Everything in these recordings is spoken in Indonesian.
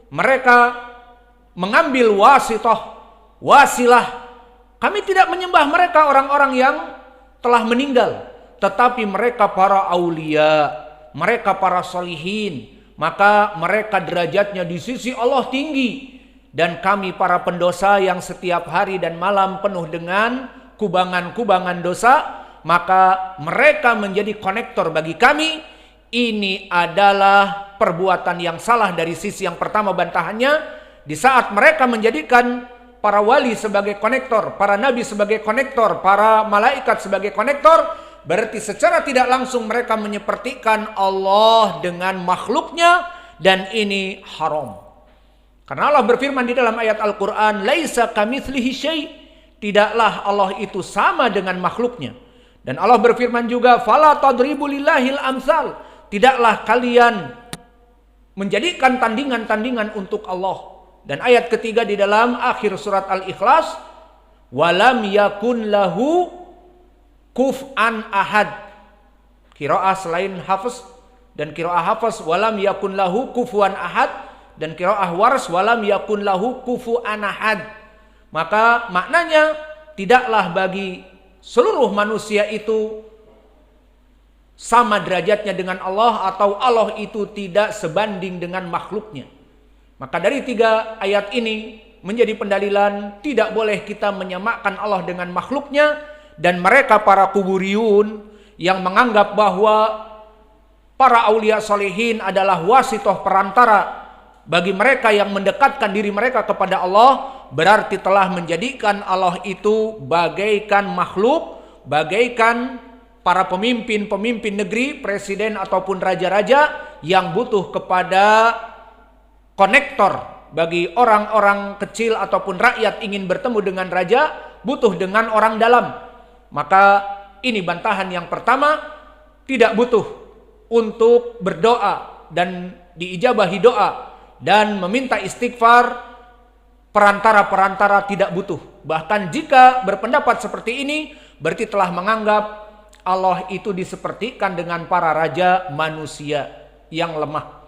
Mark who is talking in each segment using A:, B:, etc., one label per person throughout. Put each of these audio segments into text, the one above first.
A: mereka mengambil wasilah. Kami tidak menyembah mereka orang-orang yang telah meninggal, tetapi mereka para aulia, mereka para solihin, maka mereka derajatnya di sisi Allah tinggi. Dan kami para pendosa yang setiap hari dan malam penuh dengan kubangan-kubangan dosa, maka mereka menjadi konektor bagi kami. Ini adalah perbuatan yang salah dari sisi yang pertama bantahannya. Di saat mereka menjadikan para wali sebagai konektor, para nabi sebagai konektor, para malaikat sebagai konektor, berarti secara tidak langsung mereka menyepertikan Allah dengan makhluknya, dan ini haram. Karena Allah berfirman di dalam ayat Al-Quran, laisa kamitslihi syai', tidaklah Allah itu sama dengan makhluknya. Dan Allah berfirman juga, fala tadribu lillahil amsal, tidaklah kalian menjadikan tandingan-tandingan untuk Allah. Dan ayat ketiga di dalam akhir surat Al-Ikhlas, walam yakun lahu kuf'an ahad. Qiraah selain Hafs, dan qiraah Hafs walam yakun lahu kufuwan ahad, dan qiraah Wars walam yakun lahu kufuwan ahad. Maka maknanya tidaklah bagi seluruh manusia itu sama derajatnya dengan Allah, atau Allah itu tidak sebanding dengan makhluknya. Maka dari tiga ayat ini menjadi pendalilan tidak boleh kita menyamakan Allah dengan makhluknya. Dan mereka para kuburiyun yang menganggap bahwa para aulia solehin adalah wasitoh perantara bagi mereka yang mendekatkan diri mereka kepada Allah, berarti telah menjadikan Allah itu bagaikan makhluk, bagaikan para pemimpin negeri, presiden ataupun raja-raja yang butuh kepada konektor. Bagi orang-orang kecil ataupun rakyat ingin bertemu dengan raja, butuh dengan orang dalam. Maka ini bantahan yang pertama, tidak butuh untuk berdoa dan diijabahi doa dan meminta istighfar, perantara-perantara tidak butuh. Bahkan jika berpendapat seperti ini, berarti telah menganggap Allah itu disepertikan dengan para raja manusia yang lemah.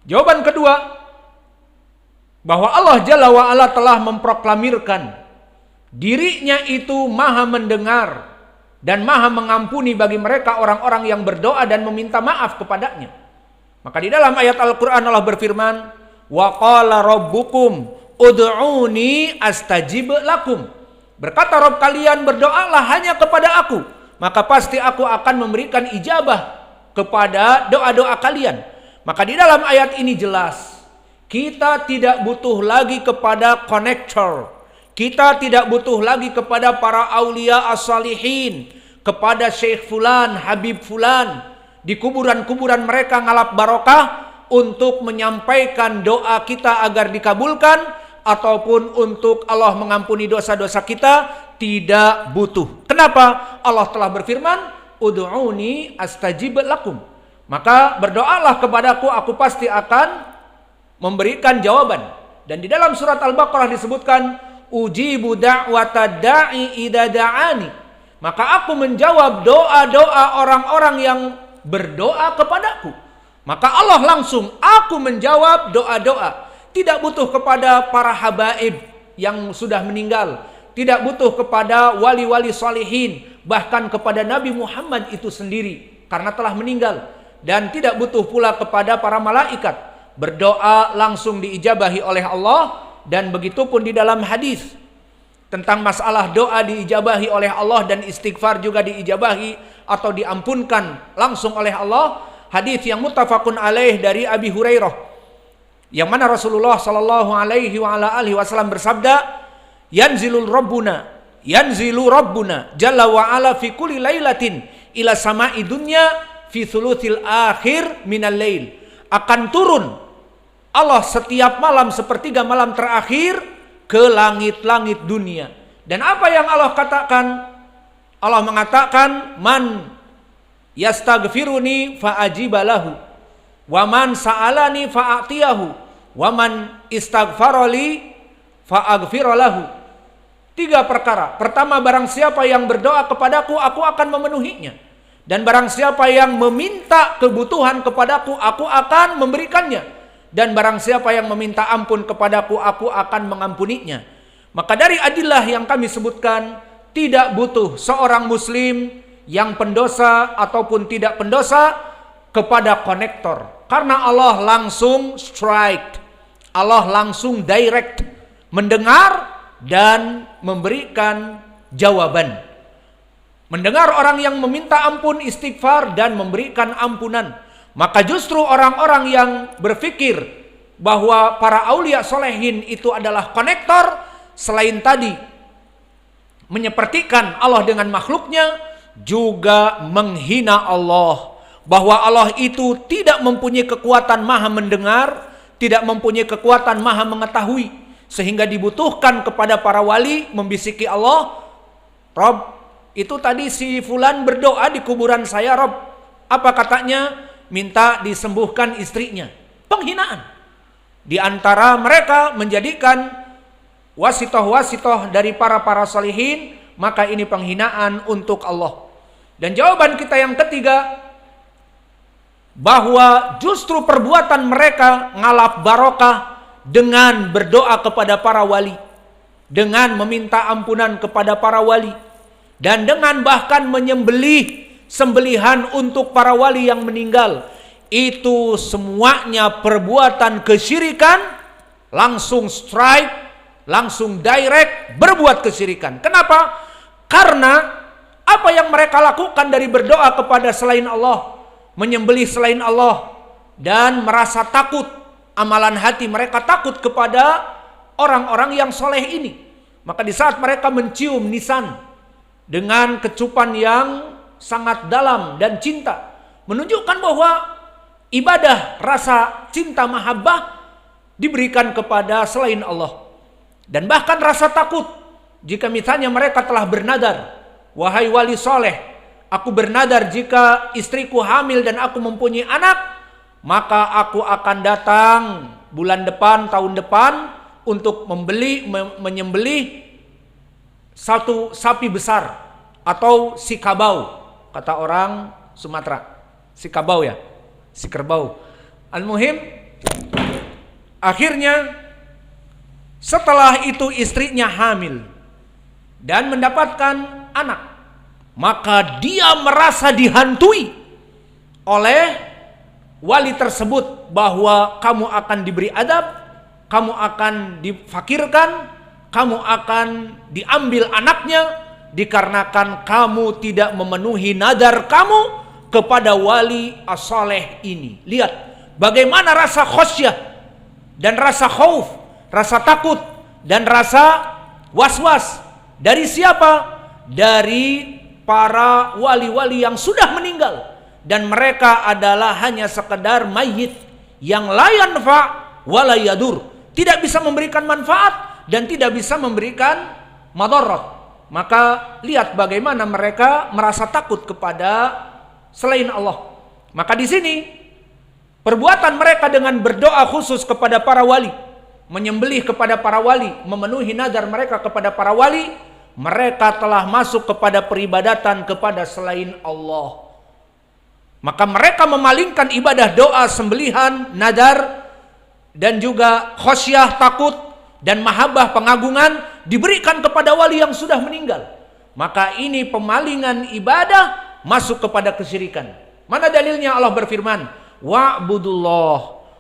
A: Jawaban kedua, bahwa Allah Jalla wa'ala telah memproklamirkan dirinya itu maha mendengar dan maha mengampuni bagi mereka orang-orang yang berdoa dan meminta maaf kepadanya. Maka di dalam ayat Al-Quran Allah berfirman, wa qala rabbukum ud'uni astajib lakum. Berkata Rabb kalian, berdoalah hanya kepada aku, maka pasti aku akan memberikan ijabah kepada doa-doa kalian. Maka di dalam ayat ini jelas, kita tidak butuh lagi kepada konektor. Kita tidak butuh lagi kepada para aulia as-salihin, kepada Syekh Fulan, Habib Fulan, di kuburan-kuburan mereka ngalap barokah untuk menyampaikan doa kita agar dikabulkan, ataupun untuk Allah mengampuni dosa-dosa kita. Tidak butuh. Kenapa? Allah telah berfirman, ud'uni astajib lakum. Maka berdoalah kepadaku, aku pasti akan memberikan jawaban. Dan di dalam surat Al-Baqarah disebutkan, ujibu da'wata da'i idza da'ani. Maka aku menjawab doa-doa orang-orang yang berdoa kepadaku. Maka Allah langsung, aku menjawab doa-doa. Tidak butuh kepada para habaib yang sudah meninggal. Tidak butuh kepada wali-wali salihin. Bahkan kepada Nabi Muhammad itu sendiri, karena telah meninggal. Dan tidak butuh pula kepada para malaikat. Berdoa langsung diijabahi oleh Allah. Dan begitu pun di dalam hadis tentang masalah doa diijabahi oleh Allah dan istighfar juga diijabahi atau diampunkan langsung oleh Allah. Hadis yang muttafaqun alaih dari Abi Hurairah, yang mana Rasulullah sallallahu alaihi wasallam bersabda, yanzilu rabbuna jalla wa ala fi kulli lailatin ila sama'i dunya fi thuluthil akhir minal lail. Akan turun Allah setiap malam sepertiga malam terakhir ke langit-langit dunia. Dan apa yang Allah katakan? Allah mengatakan, man yastaghfiruni fa'ajibalahu, wa man sa'alani fa'atiyahu, wa man istaghfarali fa'aghfiralahu. 3 perkara. Pertama, barang siapa yang berdoa kepadaku, aku akan memenuhinya. Dan barang siapa yang meminta kebutuhan kepadaku, aku akan memberikannya. dan barang siapa yang meminta ampun kepadaku, aku akan mengampuninya. Maka dari adillah yang kami sebutkan, tidak butuh seorang muslim yang pendosa ataupun tidak pendosa kepada konektor. Karena Allah langsung strike, Allah langsung direct, mendengar dan memberikan jawaban. Mendengar orang yang meminta ampun, istighfar, dan memberikan ampunan. Maka justru orang-orang yang berpikir bahwa para aulia solehin itu adalah konektor, selain tadi menyepertikan Allah dengan makhluknya, juga menghina Allah. Bahwa Allah itu tidak mempunyai kekuatan maha mendengar, tidak mempunyai kekuatan maha mengetahui, sehingga dibutuhkan kepada para wali membisiki Allah, Rob, itu tadi si fulan berdoa di kuburan saya, Rob. Apa katanya? Minta disembuhkan istrinya. Penghinaan. Di antara mereka menjadikan wasitoh-wasitoh dari para salihin, maka ini penghinaan untuk Allah. Dan jawaban kita yang ketiga, bahwa justru perbuatan mereka ngalap barokah dengan berdoa kepada para wali, dengan meminta ampunan kepada para wali, dan dengan bahkan menyembelih sembelihan untuk para wali yang meninggal. Itu semuanya perbuatan kesyirikan, langsung strike, langsung direct berbuat kesyirikan. Kenapa? Karena apa yang mereka lakukan dari berdoa kepada selain Allah, menyembelih selain Allah, dan merasa takut, amalan hati mereka takut kepada orang-orang yang soleh ini. Maka di saat mereka mencium nisan dengan kecupan yang sangat dalam dan cinta, menunjukkan bahwa ibadah rasa cinta mahabbah diberikan kepada selain Allah. Dan bahkan rasa takut jika misalnya mereka telah bernadar, wahai wali soleh, aku bernadar jika istriku hamil dan aku mempunyai anak, maka aku akan datang bulan depan, tahun depan untuk menyembelih satu sapi besar atau si kabau, kata orang Sumatera. Si kabau ya, si kerbau. Al-muhim, akhirnya setelah itu istrinya hamil dan mendapatkan anak, maka dia merasa dihantui oleh wali tersebut bahwa kamu akan diberi adab, kamu akan difakirkan, kamu akan diambil anaknya dikarenakan kamu tidak memenuhi nadar kamu kepada wali as-saleh ini. Lihat bagaimana rasa khosyah dan rasa khauf, rasa takut dan rasa was-was dari siapa? Dari para wali-wali yang sudah meninggal, dan mereka adalah hanya sekedar mayit yang la yanfa wala yadur, tidak bisa memberikan manfaat dan tidak bisa memberikan madarat. Maka lihat bagaimana mereka merasa takut kepada selain Allah. Maka di sini perbuatan mereka dengan berdoa khusus kepada para wali, menyembelih kepada para wali, memenuhi nadar mereka kepada para wali, mereka telah masuk kepada peribadatan kepada selain Allah. Maka mereka memalingkan ibadah doa, sembelihan, nadar, dan juga khosyah, takut, dan mahabbah, pengagungan diberikan kepada wali yang sudah meninggal. Maka ini pemalingan ibadah masuk kepada kesyirikan. Mana dalilnya? Allah berfirman, wa'budullah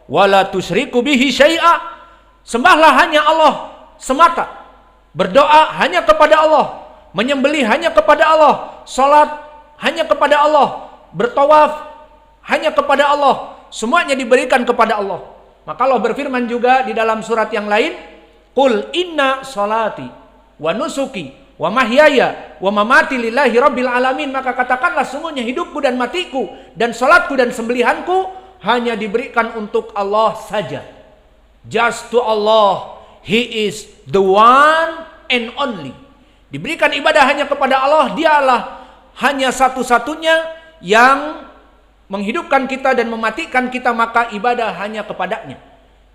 A: wa la tusyriku bihi syai'a. Sembahlah hanya Allah semata. Berdoa hanya kepada Allah, menyembelih hanya kepada Allah, salat hanya kepada Allah, bertawaf hanya kepada Allah. Semuanya diberikan kepada Allah. Maka Allah berfirman juga di dalam surat yang lain, qul inna salati wa nusuki wa mahyaya wa mamati lillahi rabbil alamin. Maka katakanlah sungguhnya hidupku dan matiku dan salatku dan sembelihanku hanya diberikan untuk Allah saja. Just to Allah. He is the one and only. Diberikan ibadah hanya kepada Allah. Dialah hanya satu-satunya yang menghidupkan kita dan mematikan kita, maka ibadah hanya kepadanya.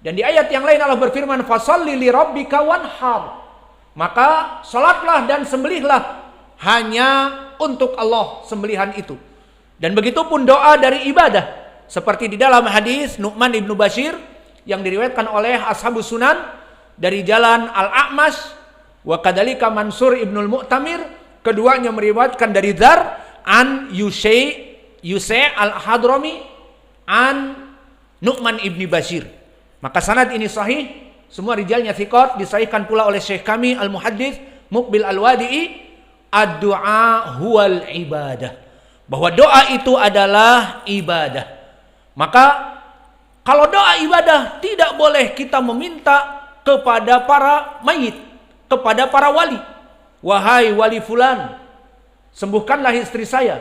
A: Dan di ayat yang lain Allah berfirman, fasalli li rabbika wanhar. Maka salatlah dan sembelihlah hanya untuk Allah sembelihan itu. Dan begitu pun doa dari ibadah, seperti di dalam hadis Nu'man ibnu Bashir yang diriwayatkan oleh Ashabus Sunan dari jalan Al-A'mash wa kadzalika Mansur Ibnul Mu'tamir, keduanya meriwayatkan dari Dzar an Yusai Al-Hadrami an Nu'man ibni Bashir. Maka sanad ini sahih, semua rijalnya thiqat, disahihkan pula oleh Syekh kami Al-Muhaddits Muqbil Al-Wadi'i, ad-du'a huwal ibadah, bahwa doa itu adalah ibadah. Maka kalau doa ibadah, tidak boleh kita meminta kepada para mayit, kepada para wali. Wahai wali fulan, sembuhkanlah istri saya.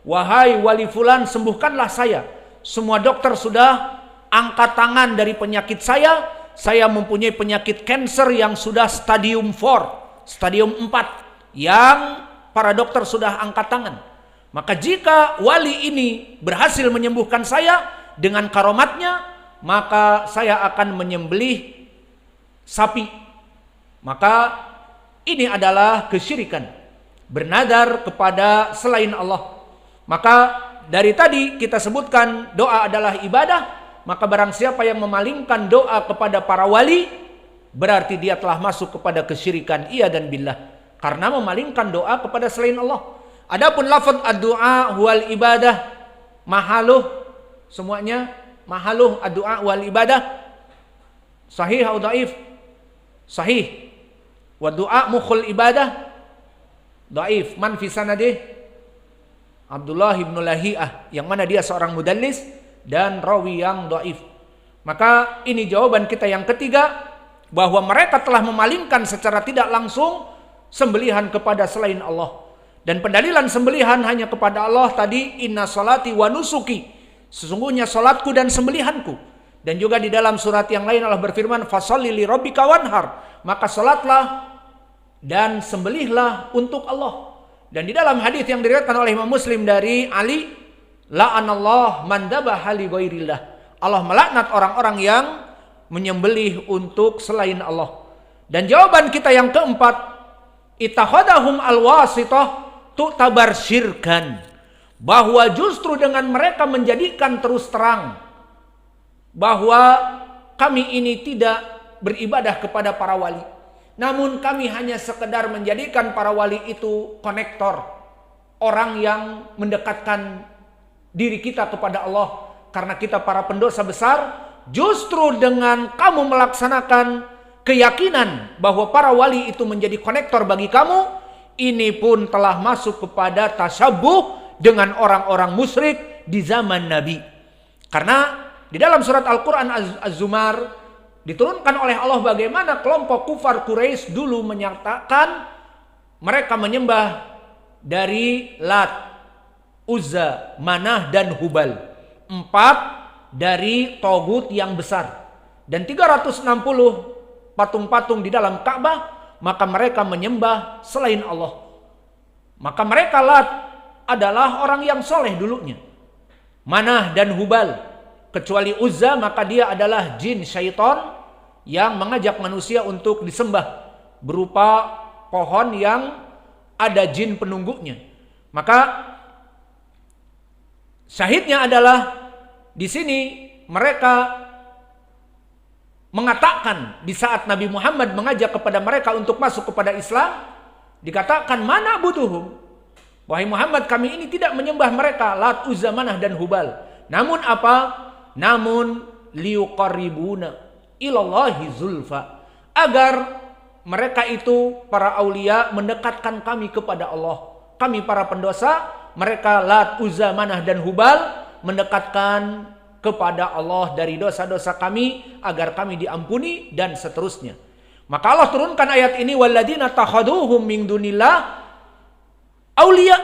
A: Wahai wali fulan, sembuhkanlah saya. Semua dokter sudah angkat tangan dari penyakit saya. Saya mempunyai penyakit kanker yang sudah stadium 4, stadium 4, yang para dokter sudah angkat tangan. Maka jika wali ini berhasil menyembuhkan saya dengan karomatnya, maka saya akan menyembelih sapi. Maka ini adalah kesyirikan, bernadar kepada selain Allah. Maka dari tadi kita sebutkan doa adalah ibadah, maka barang siapa yang memalingkan doa kepada para wali, berarti dia telah masuk kepada kesyirikan, iyadan billah, karena memalingkan doa kepada selain Allah. Adapun lafaz ad-du'a wal ibadah mahaluh, semuanya mahaluh ad-du'a wal ibadah, sahih atau dhaif? Sahih. Wa du'a mukhul ibadah dhaif. Man fi sanadih? Abdullah ibn Lahiyah, yang mana dia seorang mudallis dan rawi yang dhaif. Maka ini jawaban kita yang ketiga, bahwa mereka telah memalingkan secara tidak langsung sembelihan kepada selain Allah. Dan pendalilan sembelihan hanya kepada Allah tadi, inna salati wa nusuki, sesungguhnya salatku dan sembelihanku. Dan juga di dalam surat yang lain Allah berfirman, fasholli li rabbika wanhar, maka salatlah dan sembelihlah untuk Allah. Dan di dalam hadis yang diriwayatkan oleh Imam Muslim dari Ali, la'anallah man dabaha li ghairillah, Allah melaknat orang-orang yang menyembelih untuk selain Allah. Dan jawaban kita yang keempat, ittakhadahum alwasithah tu'tabar syirkan, bahwa justru dengan mereka menjadikan terus terang bahwa kami ini tidak beribadah kepada para wali, namun kami hanya sekedar menjadikan para wali itu konektor, orang yang mendekatkan diri kita kepada Allah, karena kita para pendosa besar. Justru dengan kamu melaksanakan keyakinan bahwa para wali itu menjadi konektor bagi kamu, ini pun telah masuk kepada tasyabuh dengan orang-orang musyrik di zaman Nabi. Karena di dalam surat Al-Quran Az-Zumar diturunkan oleh Allah bagaimana kelompok kufar Quraisy dulu menyatakan mereka menyembah dari Lat, Uzza, Manah, dan Hubal. 4 dari togut yang besar. Dan 360 patung-patung di dalam Ka'bah, maka mereka menyembah selain Allah. Maka mereka Lat adalah orang yang soleh dulunya. Manah dan Hubal. Kecuali Uzza, maka dia adalah jin syaitan yang mengajak manusia untuk disembah, berupa pohon yang ada jin penunggunya. Maka syahidnya adalah di sini mereka mengatakan di saat Nabi Muhammad mengajak kepada mereka untuk masuk kepada Islam, dikatakan mana butuhum, wahai Muhammad, kami ini tidak menyembah mereka Lat, Uzza, Manah, dan Hubal. Namun apa? Namun liuqarribuna ilallahi zulfa, agar mereka itu para aulia mendekatkan kami kepada Allah. Kami para pendosa, mereka Lat, Uzza, Manah, dan Hubal mendekatkan kepada Allah dari dosa-dosa kami agar kami diampuni dan seterusnya. Maka Allah turunkan ayat ini, walladzina takhaduhum min dunillah aulia,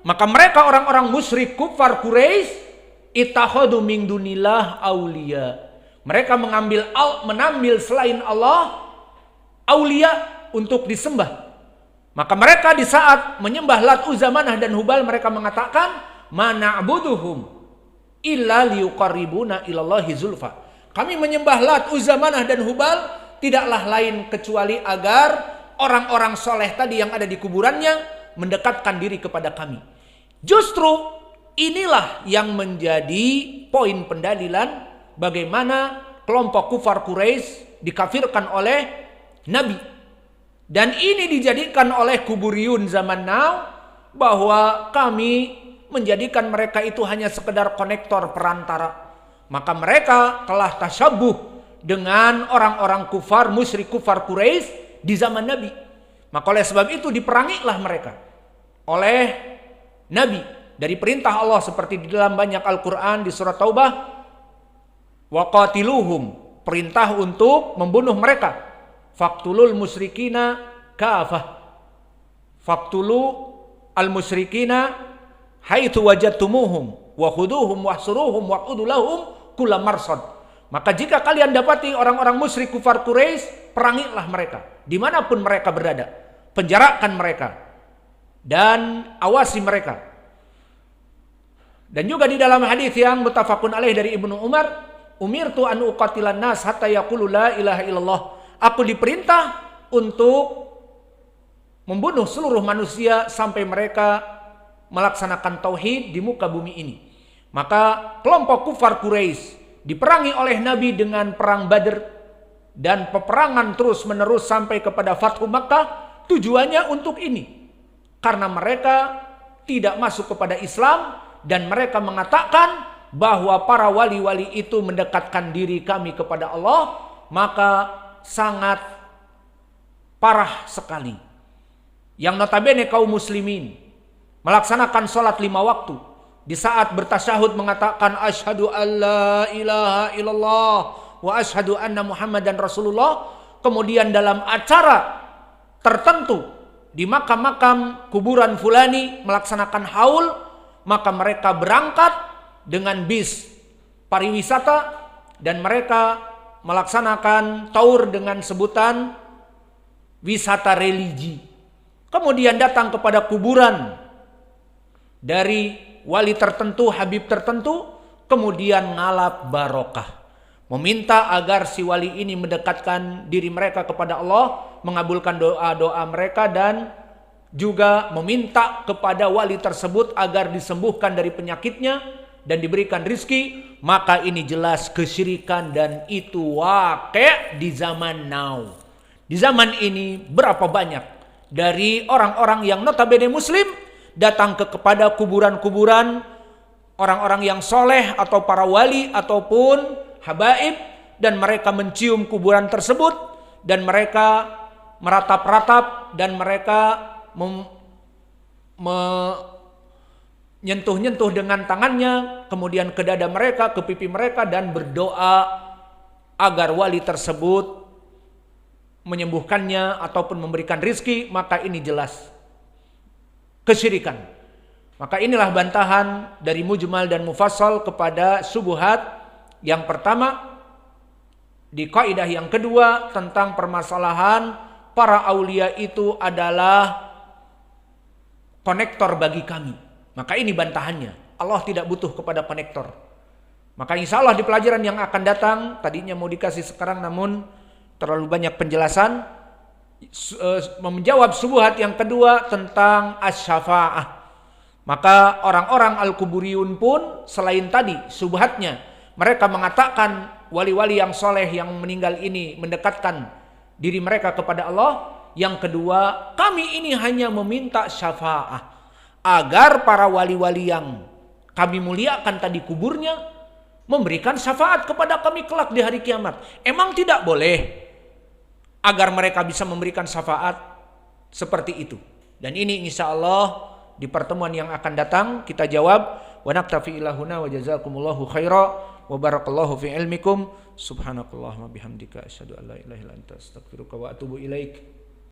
A: maka mereka orang-orang musyrik kufar Quraisy ittakhadu min dunillah aulia, mereka menambil selain Allah aulia untuk disembah. Maka mereka di saat menyembah Lat, Uzza, Manah, dan Hubal, mereka mengatakan mana'buduhum illa liuqarribuna ilallahi zulfa, kami menyembah Lat, Uzza, Manah, dan Hubal tidaklah lain kecuali agar orang-orang soleh tadi yang ada di kuburannya mendekatkan diri kepada kami. Justru inilah yang menjadi poin pendalilan bagaimana kelompok kufar Quraisy dikafirkan oleh Nabi. Dan ini dijadikan oleh kuburiyun zaman now bahwa kami menjadikan mereka itu hanya sekedar konektor perantara. Maka mereka telah tasyabuh dengan orang-orang kufar, musyrik kufar Quraisy di zaman Nabi. Maka oleh sebab itu diperangilah mereka oleh Nabi. Dari perintah Allah seperti di dalam banyak Al-Quran di surat Taubah. Waqatiluhum, perintah untuk membunuh mereka. Faktulul musyrikina kafah. Faktulu al musyrikina haitsu wajadtumuhum wa khuduhum wahsuruhum waqudu lahum kulla marsad. Maka jika kalian dapati orang-orang musyrik kufar Quraisy, perangilah mereka dimanapun mereka berada, penjarakan mereka dan awasi mereka. Dan juga di dalam hadis yang muttafaqun alaih dari Ibnu Umar, umirtu an uqatilan nas hatta yaqulu la ilaha illallah. Aku diperintah untuk membunuh seluruh manusia sampai mereka melaksanakan tauhid di muka bumi ini. Maka kelompok kufar Quraisy diperangi oleh Nabi dengan perang Badr dan peperangan terus menerus sampai kepada Fathu Makkah. Tujuannya untuk ini, karena mereka tidak masuk kepada Islam dan mereka mengatakan bahwa para wali-wali itu mendekatkan diri kami kepada Allah. Maka sangat parah sekali. Yang notabene kaum muslimin melaksanakan sholat 5 waktu, di saat bertasyahud mengatakan asyhadu alla ilaha illallah wa asyhadu anna muhammadan rasulullah. Kemudian dalam acara tertentu di makam-makam kuburan fulani melaksanakan haul, maka mereka berangkat dengan bis pariwisata dan mereka melaksanakan taur dengan sebutan wisata religi. Kemudian datang kepada kuburan dari wali tertentu, habib tertentu, kemudian ngalap barokah, meminta agar si wali ini mendekatkan diri mereka kepada Allah, mengabulkan doa-doa mereka, dan juga meminta kepada wali tersebut agar disembuhkan dari penyakitnya dan diberikan rizki. Maka ini jelas kesyirikan dan itu waqi' di zaman now. Di zaman ini berapa banyak dari orang-orang yang notabene muslim datang kepada kuburan-kuburan orang-orang yang soleh atau para wali ataupun habaib, dan mereka mencium kuburan tersebut dan mereka meratap-ratap dan mereka nyentuh-nyentuh dengan tangannya, kemudian ke dada mereka, ke pipi mereka, dan berdoa agar wali tersebut menyembuhkannya ataupun memberikan rizki. Maka ini jelas kesyirikan. Maka inilah bantahan dari mujmal dan mufassal kepada subuhat yang pertama. Di kaidah yang kedua tentang permasalahan para aulia itu adalah konektor bagi kami. Maka ini bantahannya. Allah tidak butuh kepada konektor. Maka insya Allah di pelajaran yang akan datang, tadinya mau dikasih sekarang namun terlalu banyak penjelasan, menjawab subuhat yang kedua tentang asy-syafa'ah. Maka orang-orang al-kuburiyun pun selain tadi subuhatnya, mereka mengatakan wali-wali yang soleh yang meninggal ini mendekatkan diri mereka kepada Allah. Yang kedua, kami ini hanya meminta syafa'ah agar para wali-wali yang kami muliakan tadi kuburnya memberikan syafaat kepada kami kelak di hari kiamat. Emang tidak boleh agar mereka bisa memberikan syafaat seperti itu? Dan ini insya Allah di pertemuan yang akan datang kita jawab. Wa naktafi ilahuna wa jazakumullahu khaira wa barakallahu fi ilmikum. Subhanakallahumma bihamdika asyhadu an la ilaha illa anta astaghfiruka wa atubu ilaik.